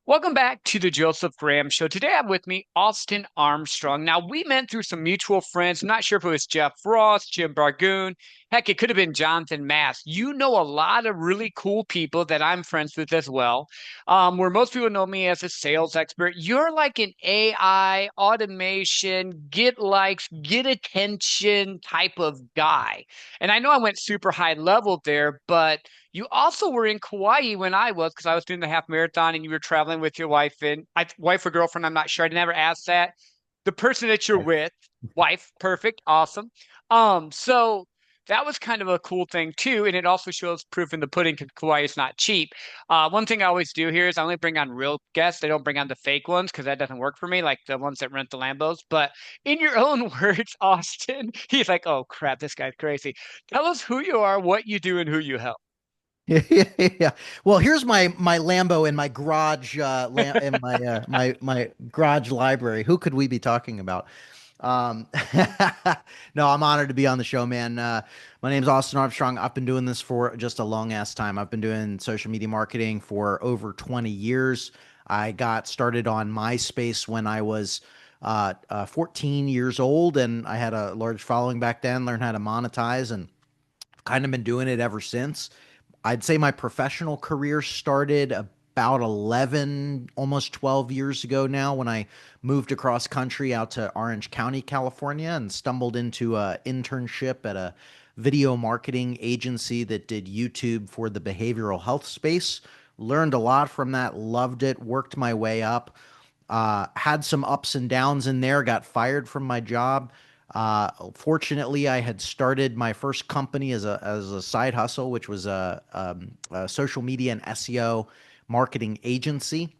Welcome back to the Joseph Graham Show. Today I have with me Austin Armstrong. Now, we met through some mutual friends. I'm not sure if it was Jeff Ross, Jim Bargoon. Heck, it could have been Jonathan Mass. You know a lot of really cool people that I'm friends with as well. Where most people know me as a sales expert, you're like an AI, automation, get likes, get attention type of guy. And I know I went super high level there, but you also were in Kauai when I was, because I was doing the half marathon and you were traveling with your wife and wife or girlfriend. I'm not sure. I never asked that. The person that you're Wife. with, wife, perfect, awesome. So that was kind of a cool thing too, and it also shows proof in the pudding because Kauai is not cheap. One thing I always do here is I only bring on real guests. I don't bring on the fake ones because that doesn't work for me, like the ones that rent the Lambos. But in your own words, Austin, he's like, "Oh crap, this guy's crazy." Tell us who you are, what you do, and who you help. Yeah, yeah, yeah. Well, here's my Lambo in my garage, in my garage library. Who could we be talking about? Um, no, I'm honored to be on the show, man. My name's Austin Armstrong. I've been doing this for just a long ass time. I've been doing social media marketing for over 20 years. I got started on MySpace when I was 14 years old, and I had a large following back then. Learned how to monetize, and kind of been doing it ever since. I'd say my professional career started about 11, almost 12 years ago now when I moved across country out to Orange County, California, and stumbled into an internship at a video marketing agency that did YouTube for the behavioral health space. Learned a lot from that, loved it, worked my way up. Had some ups and downs in there, got fired from my job. Fortunately, I had started my first company as a side hustle, which was a social media and SEO marketing agency.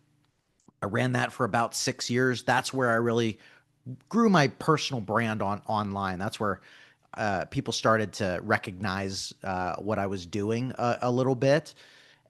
I ran that for about 6 years. That's where I really grew my personal brand on online. That's where people started to recognize what I was doing a little bit.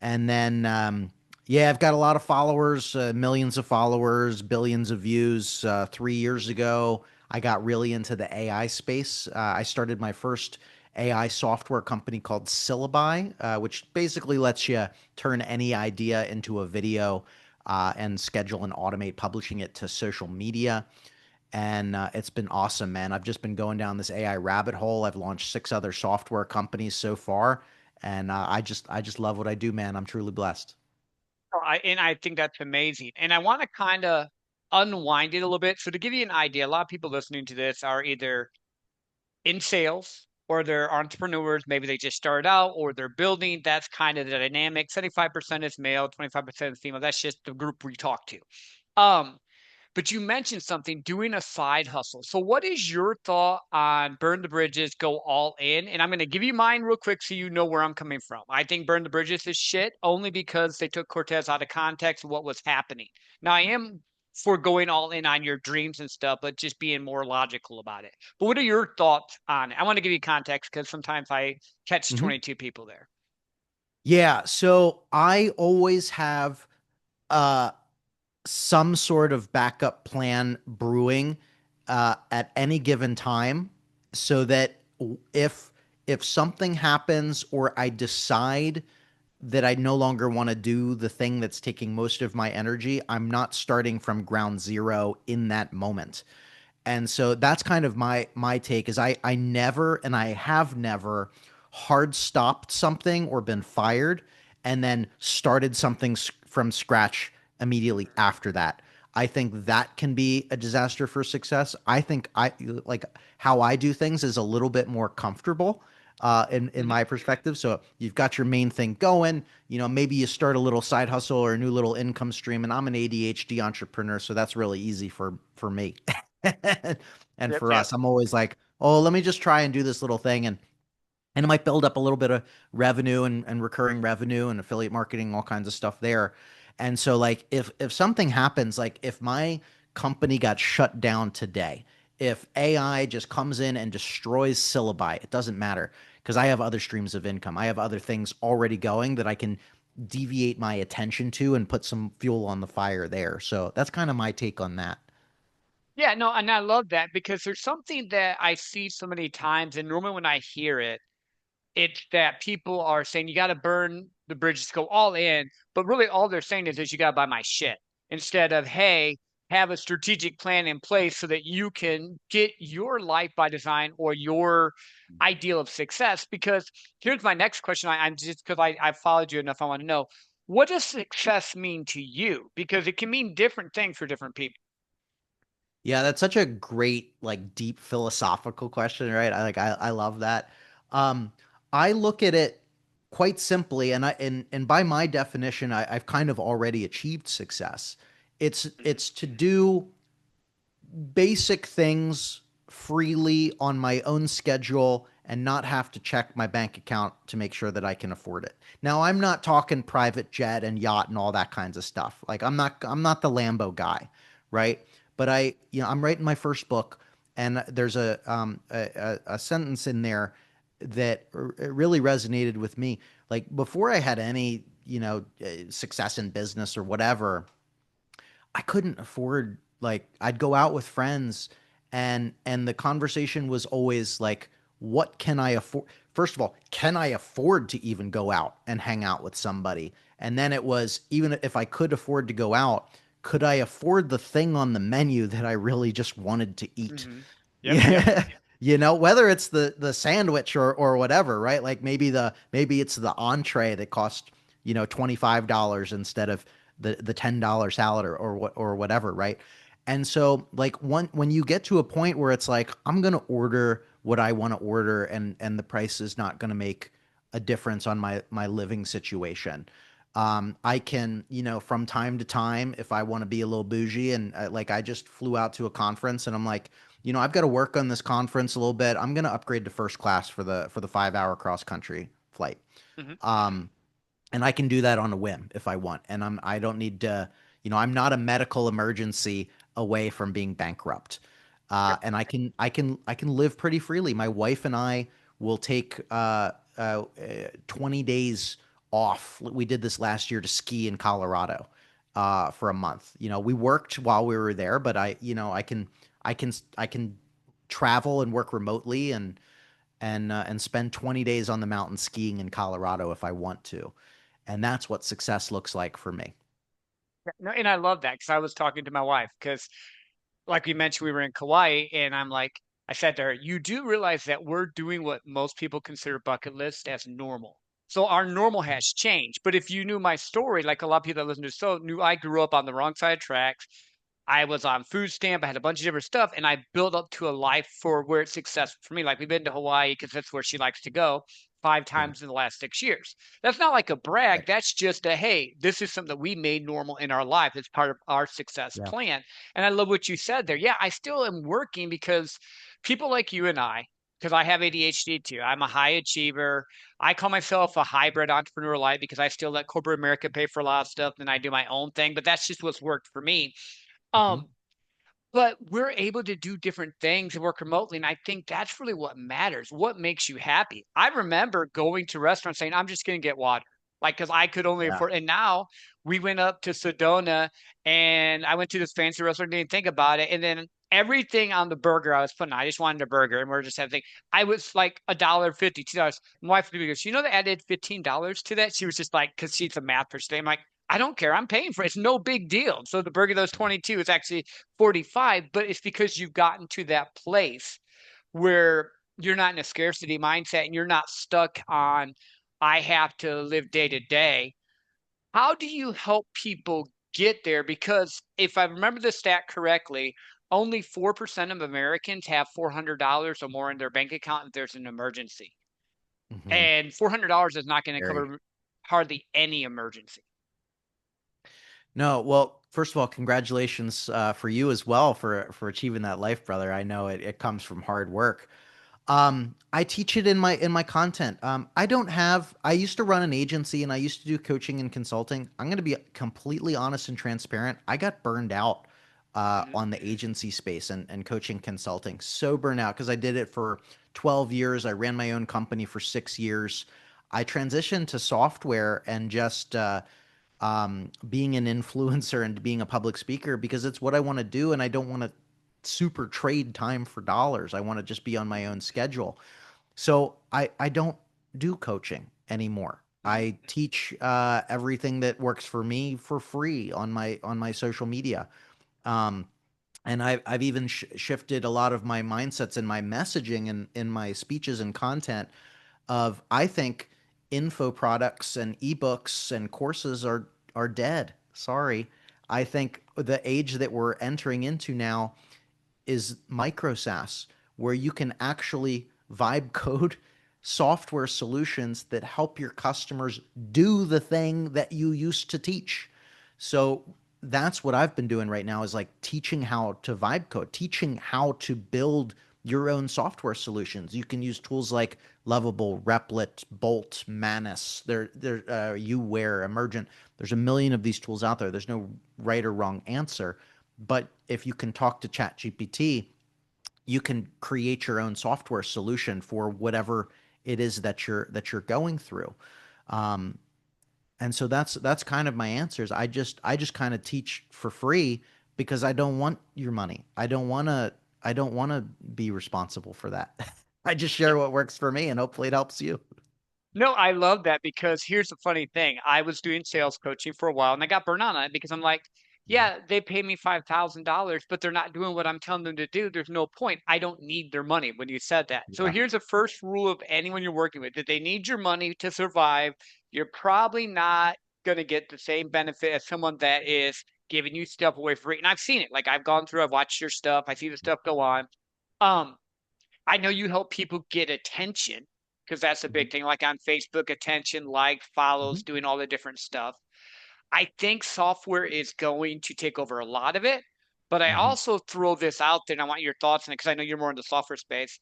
And then, yeah, I've got a lot of followers, millions of followers, billions of views. 3 years ago, I got really into the AI space. I started my first AI software company called Syllaby, which basically lets you turn any idea into a video and schedule and automate publishing it to social media. And it's been awesome, man. I've just been going down this AI rabbit hole. I've launched 6 other software companies so far, and I just love what I do, man. I'm truly blessed. And I think that's amazing. And I want to kind of unwind it a little bit. So to give you an idea, a lot of people listening to this are either in sales or they're entrepreneurs. Maybe they just started out or they're building. That's kind of the dynamic. 75% is male, 25% is female. That's just the group we talk to. Um, but you mentioned something, doing a side hustle. So what is your thought on burn the bridges, go all in? And I'm going to give you mine real quick so you know where I'm coming from. I think burn the bridges is shit only because they took Cortez out of context of what was happening. Now I am for going all in on your dreams and stuff, but just being more logical about it. But what are your thoughts on it? I want to give you context because sometimes I catch Mhm. 22 people there. Yeah, so I always have uh, some sort of backup plan brewing at any given time, so that if if something happens or I decide that I no longer want to do the thing that's taking most of my energy, I'm not starting from ground zero in that moment. And so that's kind of my take is I never and I have never hard stopped something or been fired and then started something from scratch immediately after that. I think that can be a disaster for success. I think I like how I do things is a little bit more comfortable in Mhm. my perspective. So you've got your main thing going. Maybe you start a little side hustle or a new little income stream. And I'm an ADHD entrepreneur, so that's really easy for me. And Yep, for yep. us, I'm always like, oh, let me just try and do this little thing. And it might build up a little bit of revenue and recurring revenue and affiliate marketing, all kinds of stuff there. And so like if something happens, like if my company got shut down today, if AI just comes in and destroys Syllabi, it doesn't matter because I have other streams of income. I have other things already going that I can deviate my attention to and put some fuel on the fire there. So that's kind of my take on that. Yeah, no, and I love that because there's something that I see so many times, and normally when I hear it, It's that people are saying you got to burn the bridges, go all in, but really all they're saying is you got to buy my shit instead of, hey, have a strategic plan in place so that you can get your life by design or your ideal of success. Because here's my next question. I'm just because I followed you enough, I want to know, what does success mean to you? Because it can mean different things for different people. Yeah, that's such a great, like, deep philosophical question, right? I love that. Um, I look at it quite simply, and by my definition, I've kind of already achieved success. Mhm. It's to do basic things freely on my own schedule and not have to check my bank account to make sure that I can afford it. Now, I'm not talking private jet and yacht and all that kinds of stuff. Like I'm not the Lambo guy, right? But I'm writing my first book, and there's a sentence in there that really resonated with me. Like before I had any, success in business or whatever, I couldn't afford, like, I'd go out with friends, and the conversation was always like, what can I afford? First of all, can I afford to even go out and hang out with somebody? And then it was, even if I could afford to go out, could I afford the thing on the menu that I really just wanted to eat? Hmm. Yep, yep. Yeah. Whether it's the sandwich or whatever, right? Like maybe it's the entree that cost, $25 instead of the $10 salad or whatever, right? And so, like, when you get to a point where it's like I'm gonna order what I want to order, and the price is not gonna make a difference on my living situation. I can, from time to time, if I want to be a little bougie, and like I just flew out to a conference, and I'm like, I've got to work on this conference a little bit. I'm gonna upgrade to first class for the 5 hour cross country flight. Hmm. Um, and I can do that on a whim if I want. And I don't need to, I'm not a medical emergency away from being bankrupt. Yep. And I can live pretty freely. My wife and I will take 20 days off. We did this last year to ski in Colorado for a month. We worked while we were there, but I can travel and work remotely, and spend 20 days on the mountain skiing in Colorado if I want to. And that's what success looks like for me. No, and I love that because I was talking to my wife because like we mentioned, we were in Kauai, and I'm like, I said to her, you do realize that we're doing what most people consider bucket list as normal. So our normal has changed. But if you knew my story, like a lot of people that listen to the show knew I grew up on the wrong side of tracks. I was on food stamp. I had a bunch of different stuff, and I built up to a life for where it's successful for me. Like we've been to Hawaii because that's where she likes to go five Yeah. times in the last 6 years. That's not like a Right. brag. That's just a hey, this is something that we made normal in our life. It's part of our success Yeah. plan. And I love what you said there. Yeah, I still am working because people like you and I, because I have ADHD too. I'm a high achiever. I call myself a hybrid entrepreneur life because I still let corporate America pay for a lot of stuff and I do my own thing, but that's just what's worked for me. Hmm. Um, but we're able to do different things and work remotely. And I think that's really what matters. What makes you happy? I remember going to restaurants saying, I'm just going to get water. Like, because I could only Yeah. afford. And now we went up to Sedona and I went to this fancy restaurant, didn't think about it. And then everything on the burger I was putting, I just wanted a burger. And we're just having, I was like $1.50, $2. My wife goes, you know, they added $15 to that. She was just like, because she's a math person. I'm like, I don't care. I'm paying for it. It's no big deal. So the burger that was 22 is actually 45, but it's because you've gotten to that place where you're not in a scarcity mindset and you're not stuck on, I have to live day to day. How do you help people get there? Because if I remember the stat correctly, only 4% of Americans have $400 or more in their bank account if there's an emergency. Hmm. And $400 is not going to Very. cover hardly any emergency. No, well, first of all, congratulations for you as well for achieving that life, brother. I know it comes from hard work. I teach it in my content. I used to run an agency, and I used to do coaching and consulting. I'm going to be completely honest and transparent. I got burned out Mhm. on the agency space and coaching consulting. So burned out because I did it for 12 years. I ran my own company for 6 years. I transitioned to software and just being an influencer and being a public speaker because it's what I want to do, and I don't want to super trade time for dollars. I want to just be on my own schedule. So I don't. do coaching anymore. Mhm. I teach everything that works for me for free on my social media. Um, and I've even shifted a lot of my mindsets and my messaging and in my speeches and content of I think info products and ebooks and courses are dead. Sorry. I think the age that we're entering into now is micro SaaS, where you can actually vibe code software solutions that help your customers do the thing that you used to teach. So that's what I've been doing right now is like teaching how to vibe code, teaching how to build your own software solutions. You can use tools like Lovable, Replit, Bolt, Manus. UWare, Emergent. There's a million of these tools out there. There's no right or wrong answer. But if you can talk to ChatGPT, you can create your own software solution for whatever it is that you're going through. Um, and so that's kind of my answers. I just kind of teach for free because I don't want your money. I don't want to be responsible for that. I just share what works for me and hopefully it helps you. No, I love that because here's the funny thing. I was doing sales coaching for a while and I got burned out on it because I'm like, Yeah. yeah, they pay me $5,000, but they're not doing what I'm telling them to do. There's no point. I don't need their money when you said that. So Yeah. here's the first rule of anyone you're working with. If they need your money to survive, you're probably not going to get the same benefit as someone that is giving you stuff away for free. And I've seen it. Like I've gone through, I've watched your stuff. I see the stuff go on. Um, I know you help people get attention because that's a Mhm. big thing, like on Facebook, attention, like Mhm. follows, doing all the different stuff. I think software is going to take over a lot of it, but I Mhm. also throw this out there and I want your thoughts on it because I know you're more in the software space.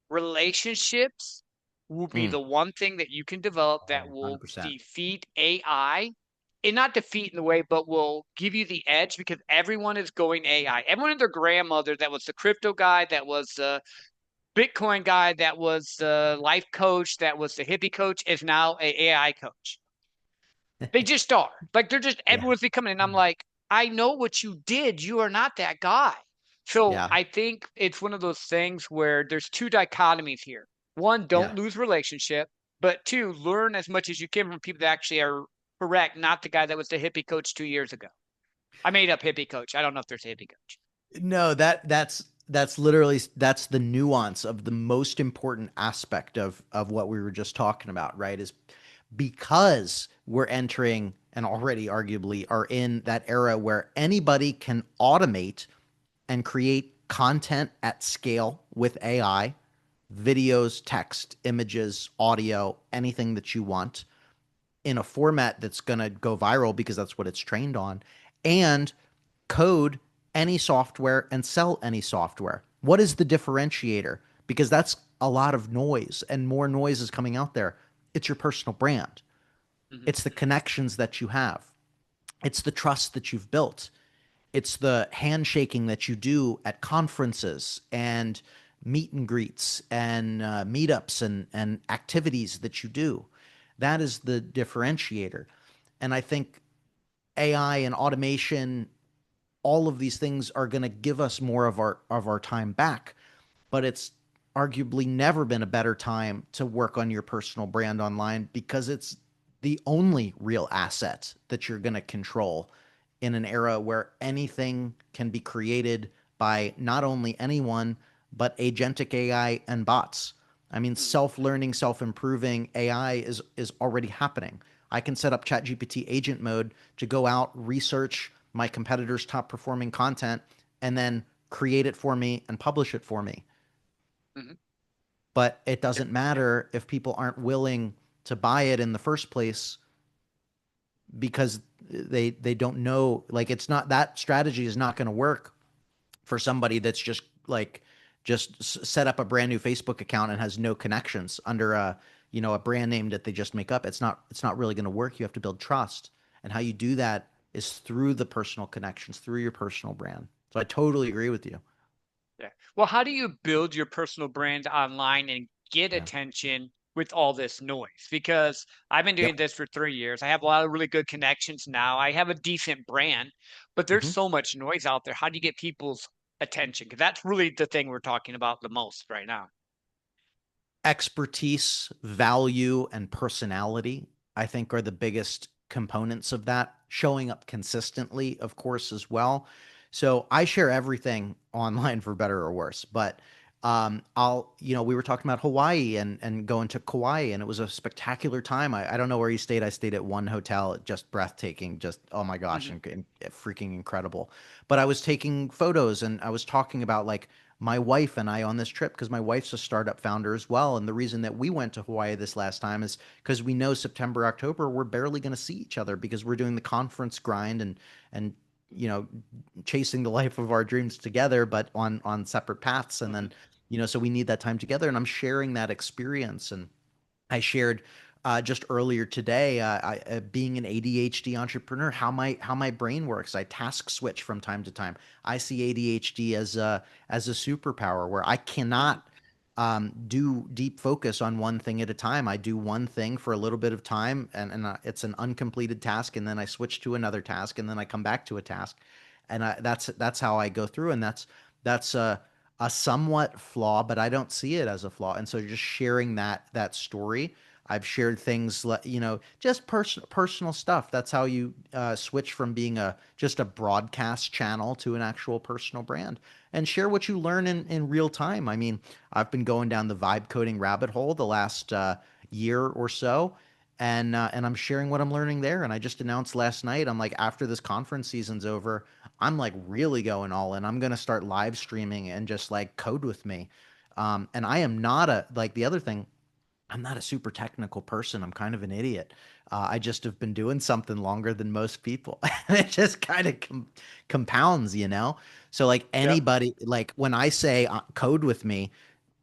Relationships will be Mm. the one thing that you can develop that Oh, will 100%. defeat AI. And not defeat in the way, but will give you the edge because everyone is going AI. Everyone and their grandmother that was the crypto guy, that was the Bitcoin guy, that was the life coach, that was the hippie coach, is now a AI coach. They just are. Like they're just Yeah. everyone's becoming. And I'm like, I know what you did. You are not that guy. So Yeah. I think it's one of those things where there's two dichotomies here. One, Yeah. don't lose relationship, but two, learn as much as you can from people that actually are correct, not the guy that was the hippie coach 2 years ago. I made up hippie coach. I don't know if there's a hippie coach. No, that's literally that's the nuance of the most important aspect of what we were just talking about, right? Is because we're entering and already arguably are in that era where anybody can automate and create content at scale with AI, videos, text, images, audio, anything that you want in a format that's going to go viral because that's what it's trained on, and code any software and sell any software. What is the differentiator? Because that's a lot of noise and more noise is coming out there. It's your personal brand. Hmm. It's the connections that you have. It's the trust that you've built. It's the handshaking that you do at conferences and meet and greets and meetups and activities that you do. That is the differentiator. And I think AI and automation, all of these things are going to give us more of our time back, but it's arguably never been a better time to work on your personal brand online because it's the only real asset that you're going to control in an era where anything can be created by not only anyone but agentic AI and bots. I mean, Hmm. self-learning, self-improving AI is already happening. I can set up ChatGPT agent mode to go out, research my competitors' top performing content, and then create it for me and publish it for me. Hmm. But it Yeah. doesn't matter if people aren't willing to buy it in the first place because they don't know, like it's not, that strategy is not going to work for somebody that's just like just set up a brand new Facebook account and has no connections under a brand name that they just make up. It's not really going to work. You have to build trust, and how you do that is through the personal connections, through your personal brand. So I totally agree with you. Yeah. Well, how do you build your personal brand online and get Yeah. attention with all this noise? Because I've been doing Yep. this for 3 years. I have a lot of really good connections now. I have a decent brand, but there's Hmm. so much noise out there. How do you get people's attention? Because that's really the thing we're talking about the most right now. Expertise, value, and personality, I think, are the biggest components of that. Showing up consistently, of course, as well. So I share everything online for better or worse. But we were talking about Hawaii and going to Kauai, and it was a spectacular time. I don't know where you stayed. I stayed at one hotel, just breathtaking, just oh my gosh, Hmm. and freaking incredible. But I was taking photos and I was talking about like my wife and I on this trip because my wife's a startup founder as well. And the reason that we went to Hawaii this last time is because we know September, October, we're barely going to see each other because we're doing the conference grind and you know chasing the life of our dreams together, but on separate paths. And Hmm. then so we need that time together. And I'm sharing that experience. And I shared just earlier today, being an ADHD entrepreneur, how my brain works. I task switch from time to time. I see ADHD as a superpower where I Hmm. cannot do deep focus on one thing at a time. I do one thing for a little bit of time, and it's an uncompleted task, and then I switch to another task, and then I come back to a task, and that's how I go through, and that's a somewhat flaw, but I don't see it as a flaw. And so just sharing that story, I've shared things just personal stuff. That's how you switch from being a just a broadcast channel to an actual personal brand, and share what you learn in real time. I mean, I've been going down the vibe coding rabbit hole the last year or so, and I'm sharing what I'm learning there. And I just announced last night, I'm like, after this conference season's over, I'm like really going all in. I'm gonna start live streaming and just like code with me. And I am not a like the other thing. I'm not a super technical person. I'm kind of an idiot. I just have been doing something longer than most people. And it just kind of compounds. So like Yep. anybody, like when I say code with me,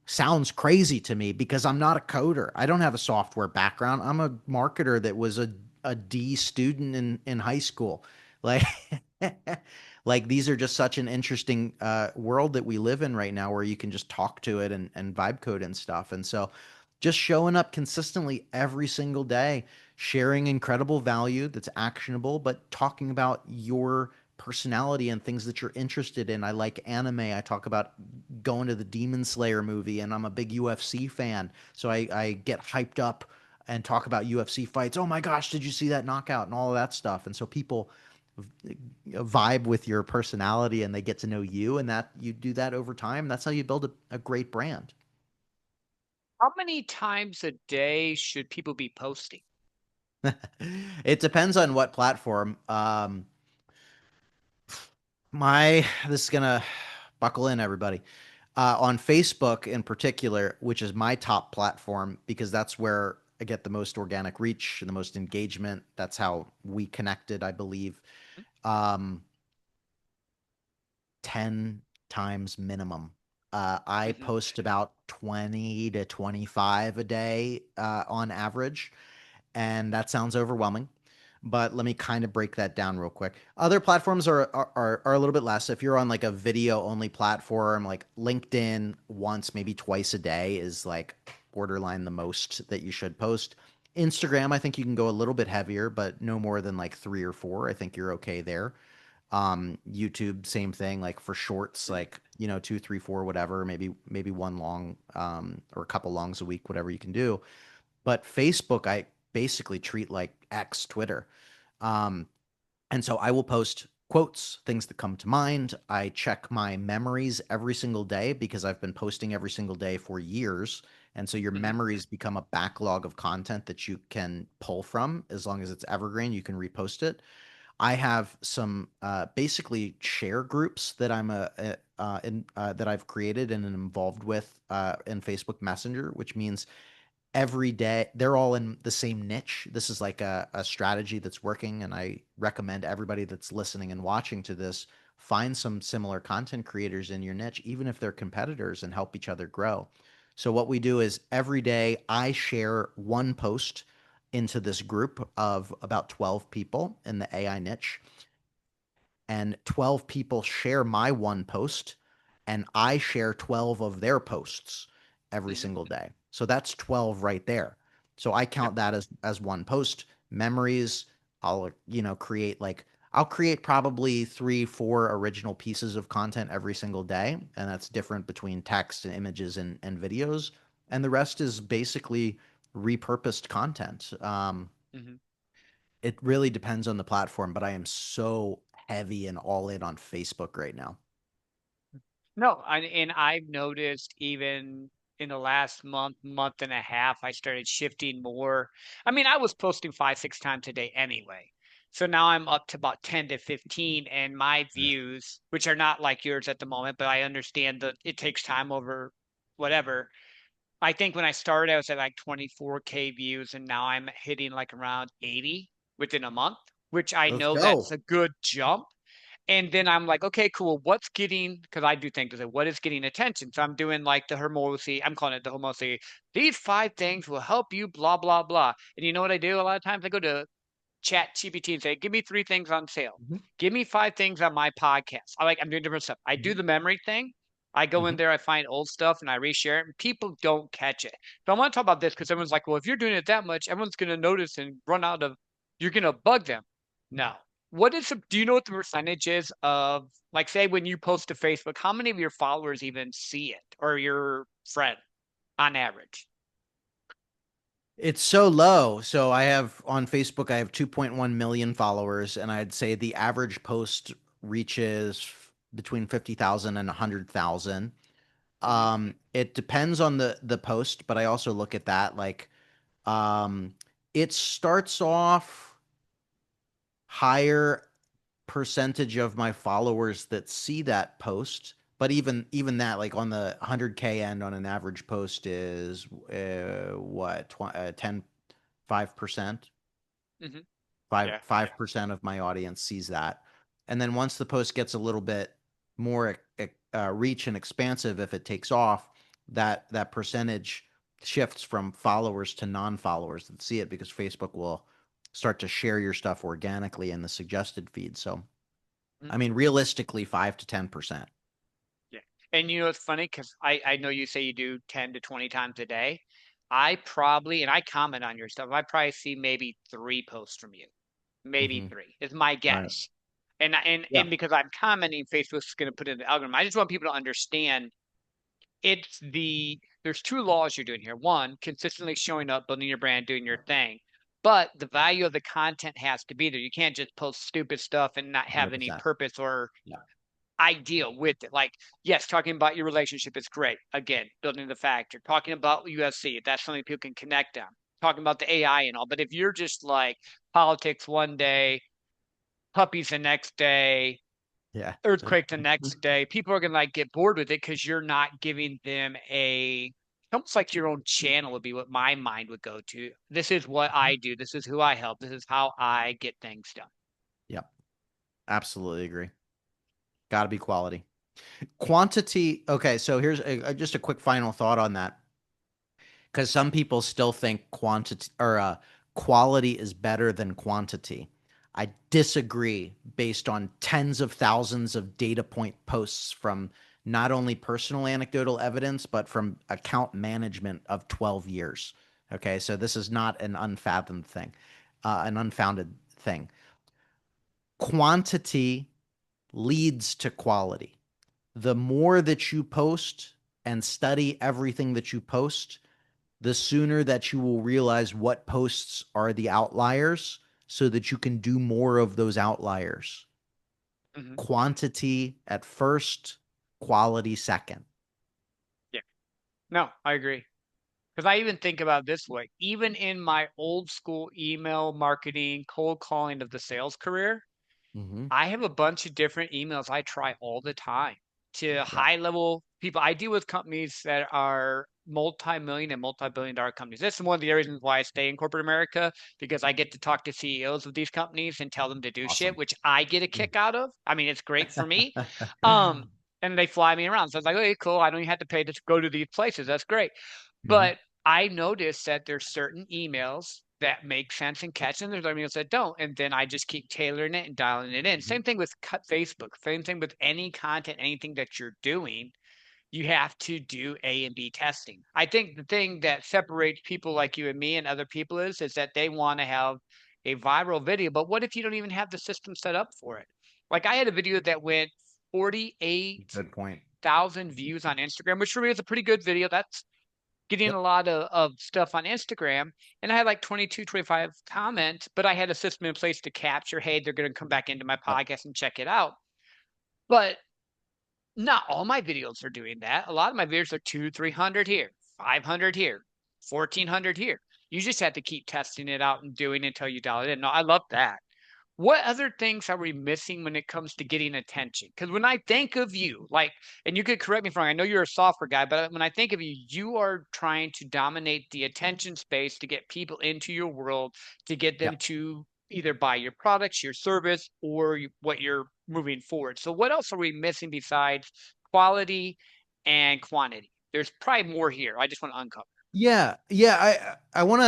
sounds crazy to me because I'm not a coder. I don't have a software background. I'm a marketer that was a D student in high school. Like like these are just such an interesting world that we live in right now where you can just talk to it and vibe code and stuff. And so just showing up consistently every single day, sharing incredible value that's actionable, but talking about your personality and things that you're interested in. I like anime. I talk about going to the Demon Slayer movie, and I'm a big UFC fan. So I get hyped up and talk about UFC fights. Oh my gosh, did you see that knockout and all of that stuff? And so people vibe with your personality and they get to know you, and that you do that over time. That's how you build a great brand. How many times a day should people be posting? It depends on what platform. My this is gonna buckle in, everybody. On Facebook in particular, which is my top platform because that's where I get the most organic reach and the most engagement. That's how we connected, I believe. Um, 10 times minimum. I Hmm. post about 20 to 25 a day on average, and that sounds overwhelming. But let me kind of break that down real quick. Other platforms are a little bit less. If you're on like a video only platform, like LinkedIn, once maybe twice a day is like borderline the most that you should post. Instagram, I think you can go a little bit heavier, but no more than like three or four. I think you're okay there. YouTube, same thing, like for shorts, Hmm. like two, three, four, whatever, maybe one long, or a couple longs a week, whatever you can do. But Facebook, I basically treat like X, Twitter. Um, and so I will post quotes, things that come to mind. I check my memories every single day because I've been posting every single day for years. And so your Hmm. memories become a backlog of content that you can pull from. As long as it's evergreen, you can repost it. I have some basically share groups that that I've created and am involved with in Facebook Messenger, which means every day they're all in the same niche. This is like a strategy that's working, and I recommend everybody that's listening and watching to this find some similar content creators in your niche, even if they're competitors, and help each other grow. So what we do is every day I share one post into this group of about 12 people in the AI niche, and 12 people share my one post, and I share 12 of their posts every Hmm. single day. So that's 12 right there. So I Yep. count that as one post. Memories, I'll create like I'll create probably 3 4 original pieces of content every single day, and that's different between text and images and videos. and the rest is basically repurposed content. Hmm. It really depends on the platform, but I am so heavy and all in on Facebook right now. No, and I've noticed even in the last month, month and a half, I started shifting more. I mean, I was posting 5, 6 times a day anyway. So now I'm up to about 10 to 15, and my Yeah. views, which are not like yours at the moment, but I understand that it takes time over whatever. I think when I started, I was at like 24K views, and now I'm hitting like around 80 within a month, which I Let's know that's go. a good jump. And then I'm like, okay, cool. What's getting, because I do think that what is getting attention? So I'm doing like the Hermosi, I'm calling it the Hermosi. These 5 things will help you, blah, blah, blah. And you know what I do? A lot of times I go to Chat GPT and say, give me 3 things on sale. Mhm, Give me 5 things on my podcast. I'm doing different stuff. I do mhm, the memory thing. I go in mhm. there, I find old stuff and I reshare it, and people don't catch it. So I want to talk about this because everyone's like, well, if you're doing it that much, everyone's going to notice and run out of, you're going to bug them. No. Do you know what the percentage is of, like, say, when you post to Facebook, how many of your followers even see it or your friend on average? It's so low. So I have on Facebook, I have 2.1 million followers, and I'd say the average post reaches between 50,000 and 100,000. Hmm. It depends on the post, but I also look at that like um, it starts off higher percentage of my followers that see that post, but even that, like on the 100K end on an average post is what 10 5%. Hmm. Five Yeah. five percent of my audience sees that, and then once the post gets a little bit more reach and expansive, if it takes off, that percentage shifts from followers to non-followers that see it, because Facebook will start to share your stuff organically in the suggested feed. So I Mhm. mean, realistically, 5 to 10%. Yeah. And you know, it's funny because I know you say you do 10 to 20 times a day. I probably, and I comment on your stuff, I probably see maybe 3 posts from you. Maybe Mm-hmm. three is my Right. guess. And Yeah. and because I'm commenting, Facebook's going to put in the algorithm. I just want people to understand there's 2 laws you're doing here. One, consistently showing up, building your brand, doing your thing. But the value of the content has to be there. You can't just post stupid stuff and not have any 100%. purpose or Yeah. idea with it. Like, yes, talking about your relationship is great. Again, building the factor, talking about UFC, that's something people can connect on. Talking about the AI and all. But if you're just like politics one day, puppies the next day, Yeah. earthquake the next day, people are gonna like get bored with it because you're not giving them almost like your own channel would be what my mind would go to. This is what I do. This is who I help. This is how I get things done. Yep. Absolutely agree. Got to be quality. Quantity. Okay, so here's just a quick final thought on that, because some people still think quantity or quality is better than quantity. I disagree based on tens of thousands of data point posts from not only personal anecdotal evidence, but from account management of 12 years. Okay, so this is not an unfathomed thing, an unfounded thing. Quantity leads to quality. The more that you post and study everything that you post, the sooner that you will realize what posts are the outliers so that you can do more of those outliers. Hmm. Quantity at first, quality second. Yeah. No, I agree. Because I even think about it this way, even in my old school email marketing, cold calling of the sales career, Mm-hmm. I have a bunch of different emails I try all the time to Yeah, high level people. I deal with companies that are multi-million and multi-billion dollar companies. This is one of the reasons why I stay in corporate America because I get to talk to CEOs of these companies and tell them to do shit, awesome. which I get a kick out of. I mean, it's great for me. Um, and they fly me around. So it's like, okay, cool. I don't even have to pay to go to these places. That's great. Mhm. But I noticed that there's certain emails that make sense and catch, and there's other emails that don't. And then I just keep tailoring it and dialing it in. Mhm. Same thing with cut Facebook. Same thing with any content, anything that you're doing. You have to do A and B testing. I think the thing that separates people like you and me and other people is that they want to have a viral video. But what if you don't even have the system set up for it? Like I had a video that went 48,000 Good point. views on Instagram, which for me is a pretty good video. That's getting Yep. a lot of stuff on Instagram, and I had like 22, 25 comments, but I had a system in place to capture, hey, they're going to come back into my Yep. podcast and check it out. But not all my videos are doing that. A lot of my videos are two, 300 here, 500 here, 1400 here. You just have to keep testing it out and doing it until you dial it in. No, I love that. What other things are we missing when it comes to getting attention? Because when I think of you, like, and you could correct me if I'm wrong, I know you're a software guy, but when I think of you, you are trying to dominate the attention space to get people into your world, to get them Yep. to either buy your products, your service, or what you're moving forward. So, what else are we missing besides quality and quantity? There's probably more here. I just want to uncover. Yeah. Yeah. I want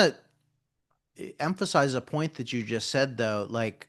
to emphasize a point that you just said though. Like,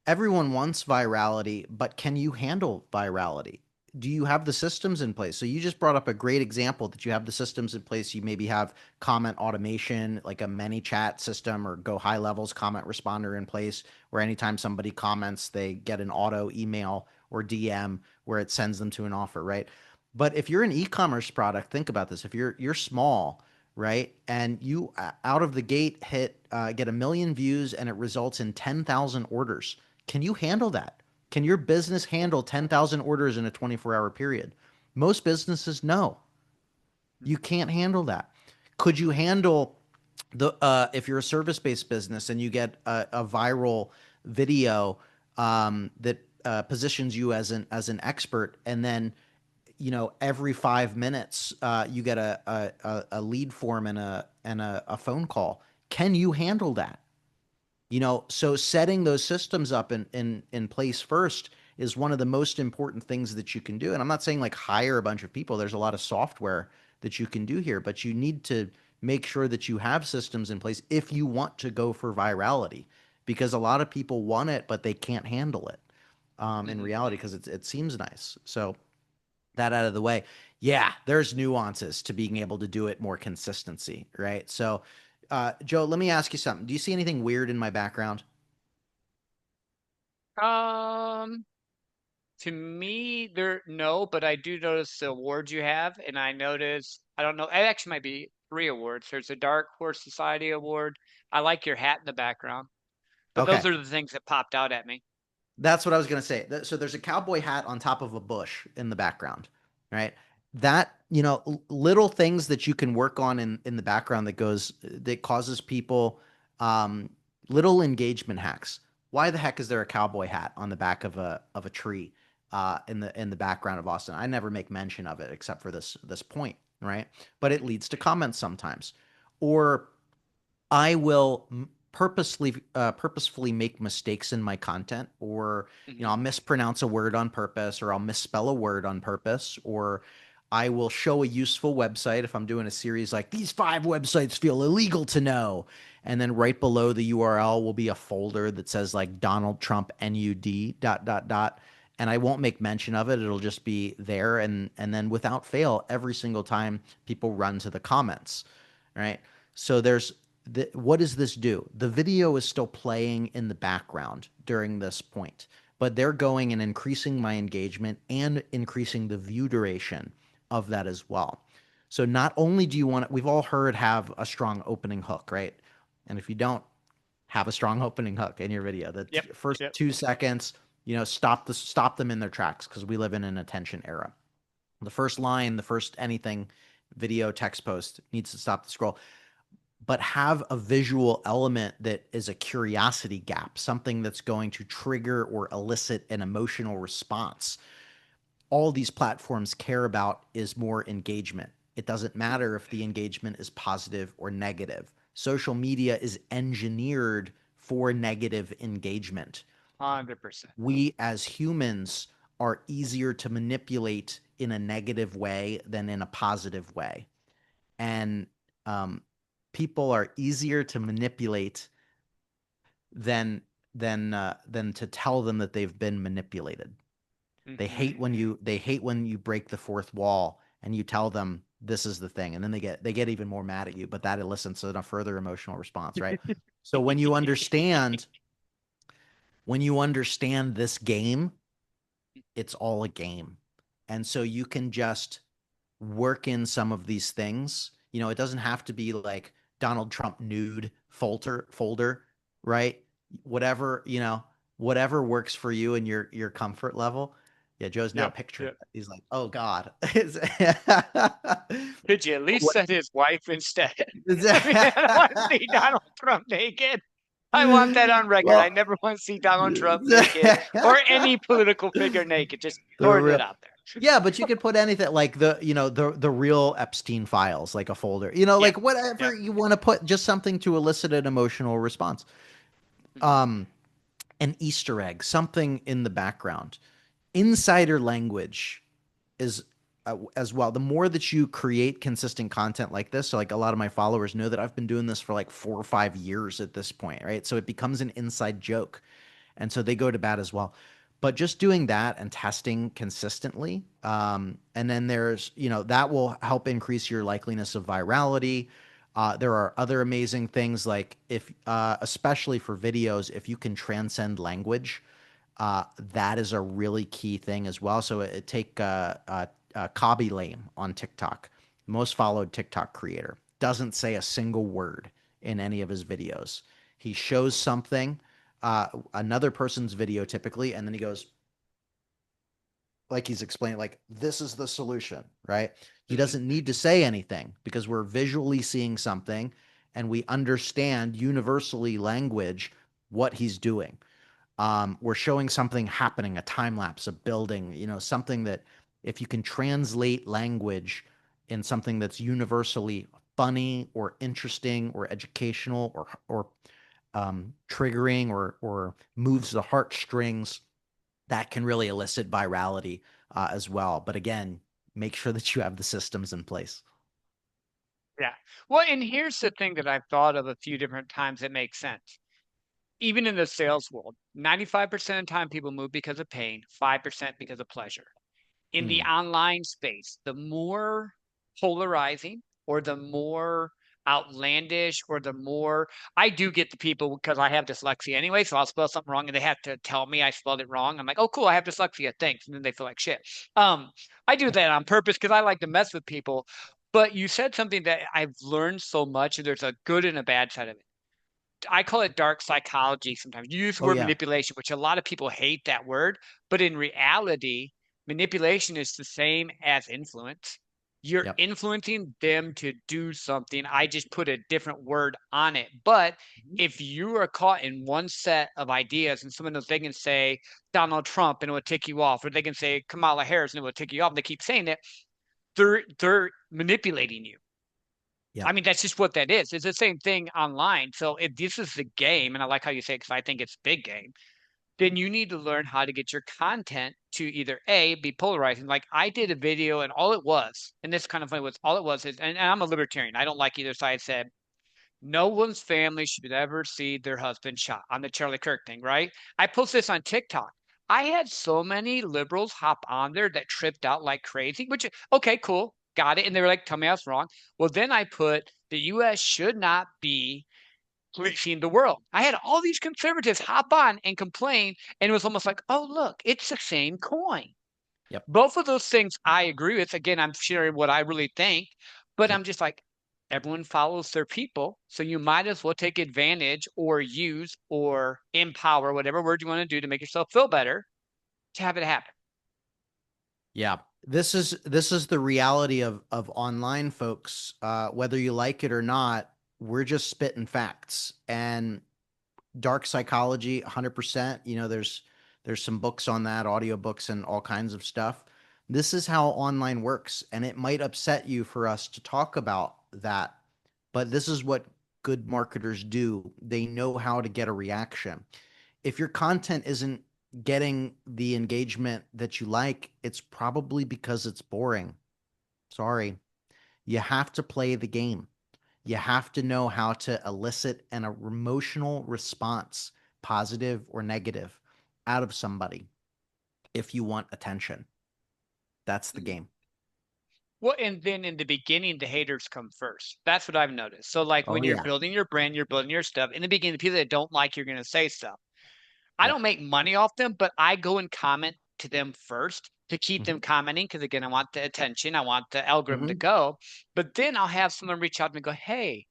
everyone wants virality, but can you handle virality? Do you have the systems in place? So you just brought up a great example that you have the systems in place. You maybe have comment automation, like a many chat system or go high levels comment responder in place where anytime somebody comments, they get an auto email or DM where it sends them to an offer, right? But if you're an e-commerce product, think about this. If you're small, right, and you out of the gate get 1 million views and it results in 10,000 orders, can you handle that? Can your business handle 10,000 orders in a 24-hour period? Most businesses, no. You Mhm. can't handle that. Could you handle the if you're a service-based business and you get a viral video that positions you as an expert, and then every 5 minutes you get a lead form and a phone call? Can you handle that? So setting those systems up in place first is one of the most important things that you can do. And I'm not saying like hire a bunch of people. There's a lot of software that you can do here, but you need to make sure that you have systems in place if you want to go for virality, because a lot of people want it, but they can't handle it in Mhm. reality because it seems nice. So that out of the way. Yeah, there's nuances to being able to do it more consistency, right? So, Joe, let me ask you something. Do you see anything weird in my background? Um, To me, there no, but I do notice the awards you have, and I notice I don't know, it actually might be 3 awards. There's a Dark Horse Society award. I like your hat in the background, but those Okay. are the things that popped out at me. That's what I was going to say. So there's a cowboy hat on top of a bush in the background, right? That, little things that you can work on in the background that causes people um, little engagement hacks. Why the heck is there a cowboy hat on the back of a tree in the background of Austin? I never make mention of it except for this point, right? But it leads to comments sometimes. Or I will purposefully make mistakes in my content, or Hmm. I'll mispronounce a word on purpose, or I'll misspell a word on purpose, or I will show a useful website if I'm doing a series like these 5 websites feel illegal to know, and then right below the URL will be a folder that says like Donald Trump NUD dot dot dot, and I won't make mention of it. It'll just be there, and then without fail, every single time people run to the comments, right? So what does this do? The video is still playing in the background during this point, but they're going and increasing my engagement and increasing the view duration of that as well. So not only do you want we've all heard have a strong opening hook, right? And if you don't have a strong opening hook in your video, the Yep. first Yep. 2 seconds, stop them in their tracks because we live in an attention era. The first line, the first anything, video, text post needs to stop the scroll, but have a visual element that is a curiosity gap, something that's going to trigger or elicit an emotional response. All these platforms care about is more engagement. It doesn't matter if the engagement is positive or negative. Social media is engineered for negative engagement. 100%. We as humans are easier to manipulate in a negative way than in a positive way. And um, people are easier to manipulate than than to tell them that they've been manipulated. Hmm. They hate when you break the fourth wall and you tell them this is the thing, and then they get even more mad at you. But that elicits a further emotional response, right? So when you understand this game, it's all a game, and so you can just work in some of these things. It doesn't have to be like Donald Trump nude folder, right? Whatever, whatever works for you and your comfort level. Yeah, Joe's now Yep. picturing Yep. it. He's like, "Oh God." Could you at least What- set his wife instead? I mean, I don't want to see Donald Trump naked. I want that on record. I Well, never want to see Donald Trump naked or any political figure naked. Just the throwing it real out there. Yeah, but you could put anything like the real Epstein files, like a folder. Yep. Like whatever Yep. you want to put, just something to elicit an emotional response. Mhm. Um, an Easter egg, something in the background. Insider language is as well. The more that you create consistent content like this, so like a lot of my followers know that I've been doing this for like 4 or 5 years at this point, right? So it becomes an inside joke, and so they go to bat as well. But just doing that and testing consistently, and then there's that will help increase your likeliness of virality. There are other amazing things like if, especially for videos, if you can transcend language, that is a really key thing as well. So take Kabi Lame on TikTok, most followed TikTok creator, doesn't say a single word in any of his videos. He shows something, another person's video typically, and then he goes, like he's explaining, like, this is the solution, right? He Mhm. doesn't need to say anything because we're visually seeing something and we understand universally language what he's doing. We're showing something happening, a time lapse, a building, something that if you can translate language in something that's universally funny or interesting or educational or triggering or moves the heartstrings, that can really elicit virality as well. But again, make sure that you have the systems in place. Yeah. Well, and here's the thing that I've thought of a few different times that makes sense. Even in the sales world, 95% of the time people move because of pain, 5% because of pleasure. In the Mm, online space, the more polarizing or the more outlandish or the more I do get the people because I have dyslexia anyway, so I'll spell something wrong and they have to tell me I spelled it wrong. I'm like, oh cool, I have dyslexia, thanks. And then they feel like shit. I do that on purpose because I like to mess with people. But you said something that I've learned so much, and there's a good and a bad side of it. I call it dark psychology sometimes. You use the oh word yeah. manipulation, which a lot of people hate that word, but in reality, manipulation is the same as influence. You're Yep. influencing them to do something. I just put a different word on it. But if you are caught in one set of ideas and someone knows they can say Donald Trump and it will tick you off, or they can say Kamala Harris and it will tick you off, and they keep saying it, they're manipulating you. I Yep. mean, that's just what that is. It's the same thing online. So if this is the game, and I like how you say it because I think it's big game, then you need to learn how to get your content to either A, be polarizing. Like I did a video and all it was, and this kind of funny was all it was is, and I'm a libertarian. I don't like either side. Said no one's family should ever see their husband shot on the Charlie Kirk thing, right? I posted this on TikTok. I had so many liberals hop on there that tripped out like crazy, which, okay, cool, got it. And they were like, tell me I was wrong. Well, then I put the US should not be policing the world. I had all these conservatives hop on and complain, and it was almost like, oh, look, it's the same coin. Yep. Both of those things I agree with. Again, I'm sharing what I really think, but Yep. I'm just like, everyone follows their people. So you might as well take advantage or use or empower, whatever word you want to do to make yourself feel better, to have it happen. Yeah. This is the reality of online, folks. Whether you like it or not, we're just spitting facts. And dark psychology, 100%. There's some books on that, audiobooks and all kinds of stuff. This is how online works, and it might upset you for us to talk about that, but this is what good marketers do. They know how to get a reaction. If your content isn't getting the engagement that you like, it's probably because it's boring. Sorry. You have to play the game. You have to know how to elicit an emotional response, positive or negative, out of somebody if you want attention. That's the Mhm. game. Well, and then in the beginning, the haters come first. That's what I've noticed. So, like Oh when you're yeah. building your brand, you're building your stuff. In the beginning, the people that don't like you're going to say stuff. I Yep. don't make money off them, but I go and comment to them first to keep Hmm. them commenting because again, I want the attention, I want the algorithm to Hmm. go. But then I'll have someone reach out to me and go, "Hey,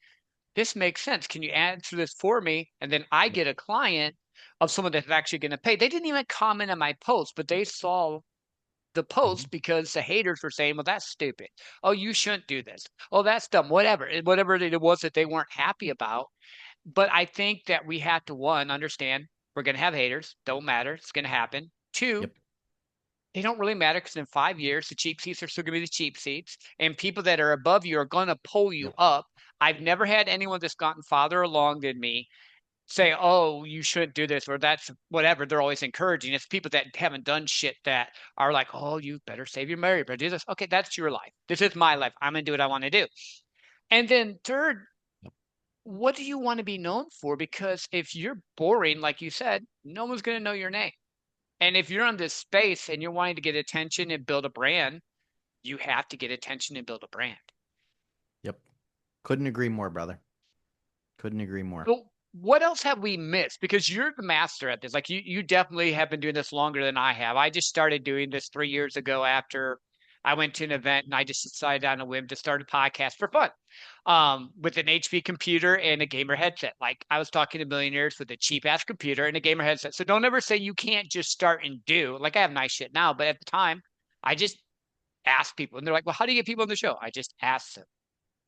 this makes sense. Can you answer this for me?" And then I Yep. get a client of someone that's actually going to pay. They didn't even comment on my post, but they saw the Hmm. post because the haters were saying, "Well, that's stupid. Oh, you shouldn't do this. Oh, that's dumb." Whatever, whatever it was that they weren't happy about. But I think that we have to one understand we're going to have haters. Don't matter. It's going to happen. Two, Yep. they don't really matter because in 5 years, the cheap seats are still going to be the cheap seats, and people that are above you are going to pull you Yep. up. I've never had anyone that's gotten farther along than me say, "Oh, you shouldn't do this," or "That's whatever." They're always encouraging. It's people that haven't done shit that are like, "Oh, you better save your marriage, better do this." Okay, that's your life. This is my life. I'm going to do what I want to do. And then third, Yep. what do you want to be known for? Because if you're boring, like you said, no one's going to know your name. And if you're on this space and you're wanting to get attention and build a brand, you have to get attention and build a brand. Yep. Couldn't agree more, brother. Couldn't agree more. But what else have we missed? Because you're the master at this. Like you definitely have been doing this longer than I have. I just started doing this 3 years ago after I went to an event and I just decided on a whim to start a podcast for fun. With an HP computer and a gamer headset. Like I was talking to millionaires with a cheap ass computer and a gamer headset. So don't ever say you can't just start and do. Like I have nice shit now, but at the time, I just asked people and they're like, "Well, how do you get people on the show?" I just asked them.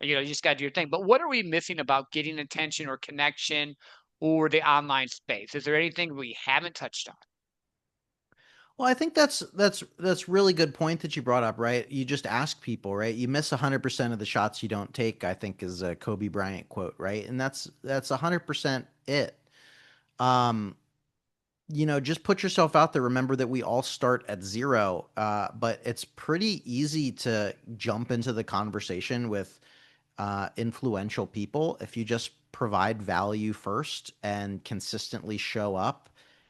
You just got to do your thing. But what are we missing about getting attention or connection or the online space? Is there anything we haven't touched on? Well, I think that's really good point that you brought up, right? You just ask people, right? You miss 100% of the shots you don't take, I think is a Kobe Bryant quote, right? And that's 100% it. Um, just put yourself out there. Remember that we all start at zero, but it's pretty easy to jump into the conversation with influential people if you just provide value first and consistently show up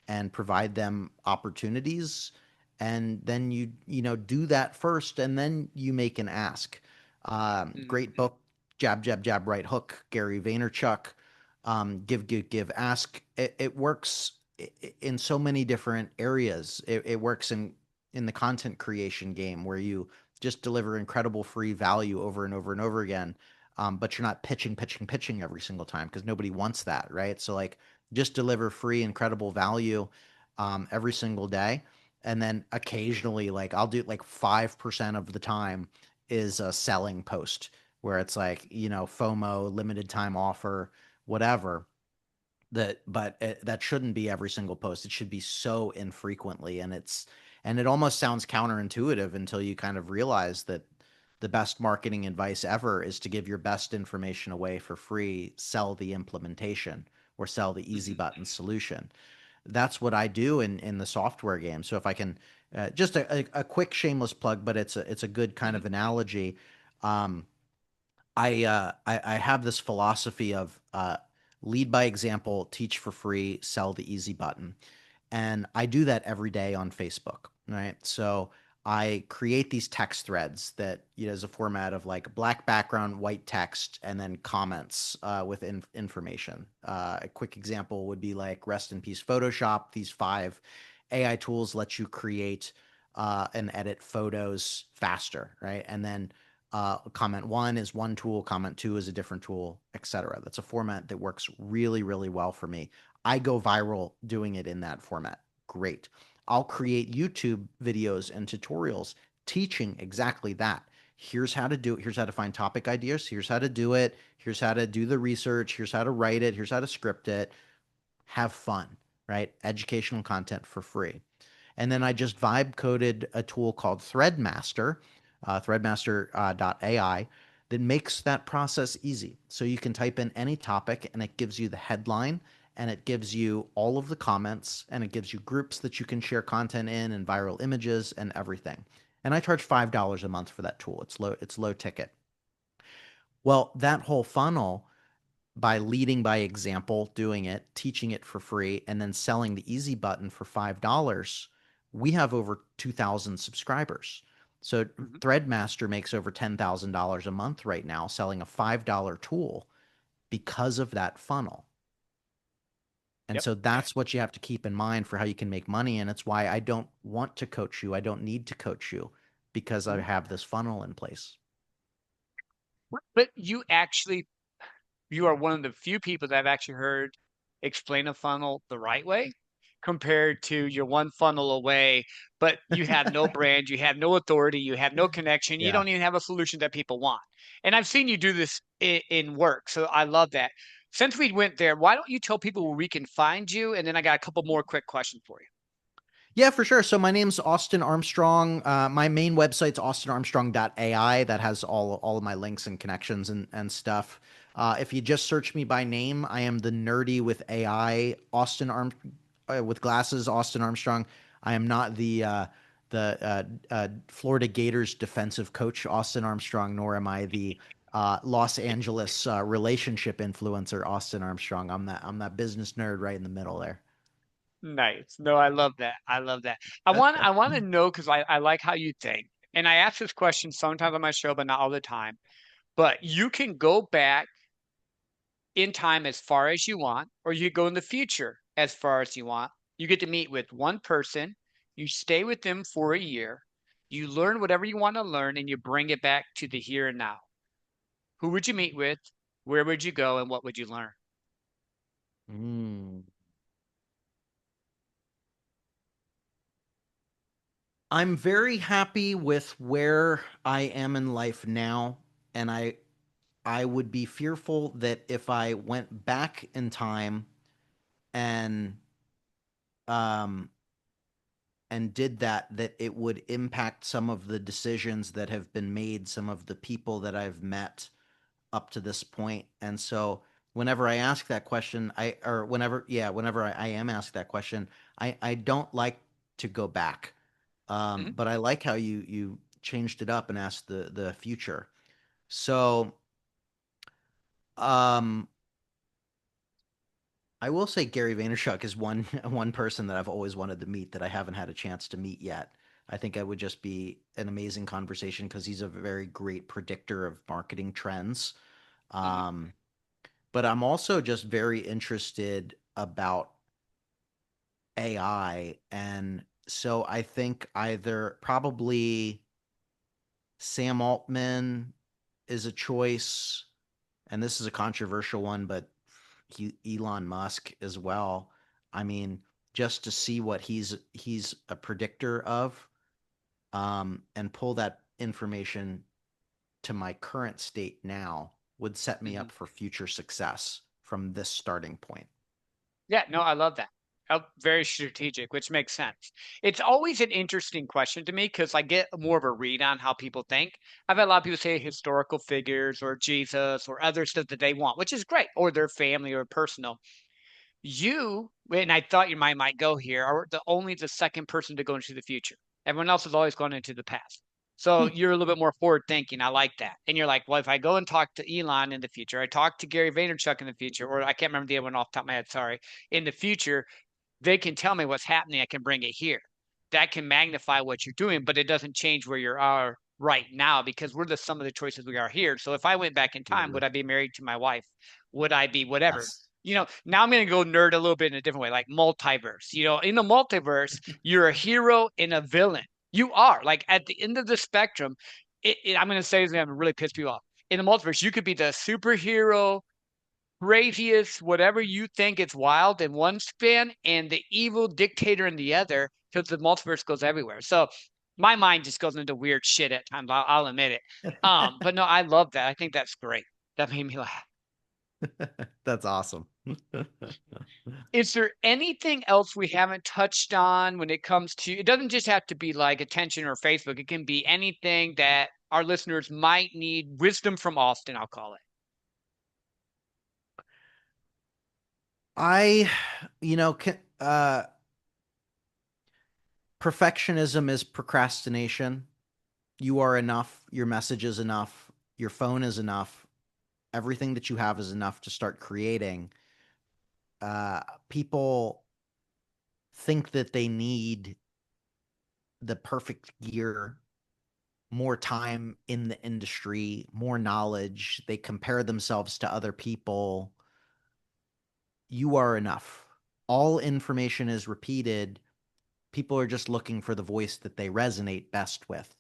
and provide them opportunities, and then do that first and then you make an ask. Great Mhm. book, Jab Jab Jab Right Hook, Gary Vaynerchuk. Give give give ask. It works in so many different areas. It works in the content creation game where you just deliver incredible free value over and over and over again. But you're not pitching every single time because nobody wants that, right? So like, just deliver free, incredible value every single day, and then occasionally, like I'll do like 5% of the time is a selling post where it's like FOMO, limited time offer, whatever. That shouldn't be every single post. It should be so infrequently, and it almost sounds counterintuitive until you kind of realize that the best marketing advice ever is to give your best information away for free, sell the implementation, or sell the easy Mhm. button solution. That's what I do in the software game. So if I can, just a quick shameless plug, but it's a good kind Mhm. of analogy. Um, I have this philosophy of lead by example, teach for free, sell the easy button. And I do that every day on Facebook, right? So I create these text threads that, is a format of like black background, white text, and then comments with information. A quick example would be like rest in peace Photoshop. These 5 AI tools let you create and edit photos faster, right? And then comment one is one tool, comment two is a different tool, etc. That's a format that works really, really well for me. I go viral doing it in that format. Great. I'll create YouTube videos and tutorials teaching exactly that. Here's how to do it. Here's how to find topic ideas. Here's how to do it. Here's how to do the research. Here's how to write it. Here's how to script it. Have fun, right? Educational content for free. And then I just vibe coded a tool called Threadmaster, threadmaster.ai, that makes that process easy. So you can type in any topic and it gives you the headline, and it gives you all of the comments, and it gives you groups that you can share content in and viral images and everything. And I charge $5 a month for that tool. It's low ticket. Well, that whole funnel, by leading by example, doing it, teaching it for free, and then selling the easy button for $5, we have over 2,000 subscribers. So Mhm. Threadmaster makes over $10,000 a month right now selling a $5 tool because of that funnel. And Yep. so that's what you have to keep in mind for how you can make money. And it's why I don't want to coach you. I don't need to coach you because I Mhm. have this funnel in place. But you are one of the few people that I've actually heard explain a funnel the right way compared to your one funnel away, but you have no brand, you have no authority, you have no connection, you Yeah. don't even have a solution that people want. And I've seen you do this in work, so I love that. Since we went there, why don't you tell people where we can find you? And then I got a couple more quick questions for you. Yeah, for sure. So my name's Austin Armstrong. My main website's austinarmstrong.ai. That has all of my links and connections and stuff. If you just search me by name, I am the nerdy with AI with glasses, Austin Armstrong. I am not the Florida Gators defensive coach, Austin Armstrong, nor am I the Los Angeles relationship influencer, Austin Armstrong. I'm that business nerd right in the middle there. Nice. No, I love that. I love that. I want to know because I like how you think. And I ask this question sometimes on my show, but not all the time. But you can go back in time as far as you want, or you go in the future as far as you want. You get to meet with one person, you stay with them for a year, you learn whatever you want to learn, and you bring it back to the here and now. Who would you meet with? Where would you go? And what would you learn? Mm. I'm very happy with where I am in life now, and I would be fearful that if I went back in time and um did that, that it would impact some of the decisions that have been made, some of the people that I've met up to this point. And so whenever I ask that question, whenever I am asked that question, I don't like to go back. Mhm. But I like how you changed it up and asked the future. So um, I will say Gary Vaynerchuk is one one person that I've always wanted to meet that I haven't had a chance to meet yet. I think it would just be an amazing conversation because he's a very great predictor of marketing trends. Mhm. Um, but I'm also just very interested about AI, and so I think either probably Sam Altman is a choice, and this is a controversial one, but Elon Musk as well. I mean, just to see what he's a predictor of, and pull that information to my current state now would set me Mhm. up for future success from this starting point. Yeah, no, I love that. Very strategic, which makes sense. It's always an interesting question to me because I get more of a read on how people think. I've had a lot of people say historical figures or Jesus or other stuff that they want, which is great, or their family or personal. You, and I thought your mind might go here, are the second person to go into the future. Everyone else has always gone into the past. So Hmm. you're a little bit more forward thinking. I like that. And you're like, well, if I go and talk to Elon in the future, I talk to Gary Vaynerchuk in the future, or I can't remember the other one off the top of my head, sorry, in the future, they can tell me what's happening. I can bring it here. That can magnify what you're doing, but it doesn't change where you are right now because we're the sum of the choices we are here. So if I went back in time, would Absolutely. I be married to my wife? Would I be whatever? Yes. Now I'm going to go nerd a little bit in a different way, like multiverse. In the multiverse, you're a hero and a villain. You are like at the end of the spectrum. I'm going to say this, I'm going to really piss people off. In the multiverse, you could be the superhero craziest, whatever you think it's wild in one span, and the evil dictator in the other, because the multiverse goes everywhere. So my mind just goes into weird shit at times. I'll admit it. But no, I love that. I think that's great. That made me laugh. That's awesome. Is there anything else we haven't touched on when it comes to it doesn't just have to be like attention or Facebook. It can be anything that our listeners might need wisdom from Austin, I'll call it. I, perfectionism is procrastination. You are enough. Your message is enough. Your phone is enough. Everything that you have is enough to start creating. People think that they need the perfect gear, more time in the industry, more knowledge. They compare themselves to other people. You are enough. All information is repeated. People are just looking for the voice that they resonate best with.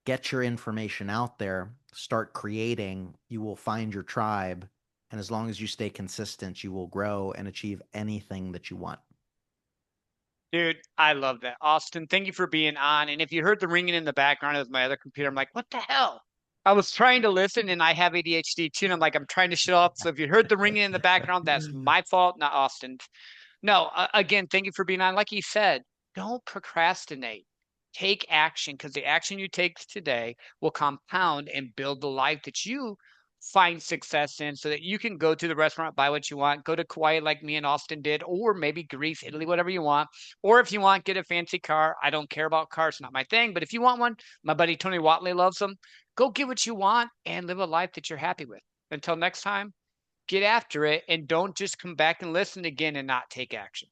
Get your information out there, start creating, you will find your tribe. And as long as you stay consistent, you will grow and achieve anything that you want. Dude, I love that. Austin, thank you for being on. And if you heard the ringing in the background of my other computer, I'm like, what the hell? I was trying to listen and I have ADHD too. And I'm like, I'm trying to shut up. So if you heard the ringing in the background, that's my fault, not Austin's. No, again, thank you for being on. Like you said, don't procrastinate. Take action because the action you take today will compound and build the life that you find success in so that you can go to the restaurant, buy what you want, go to Kauai like me and Austin did, or maybe Greece, Italy, whatever you want. Or if you want, get a fancy car. I don't care about cars, not my thing. But if you want one, my buddy Tony Watley loves them. Go get what you want and live a life that you're happy with. Until next time, get after it and don't just come back and listen again and not take action.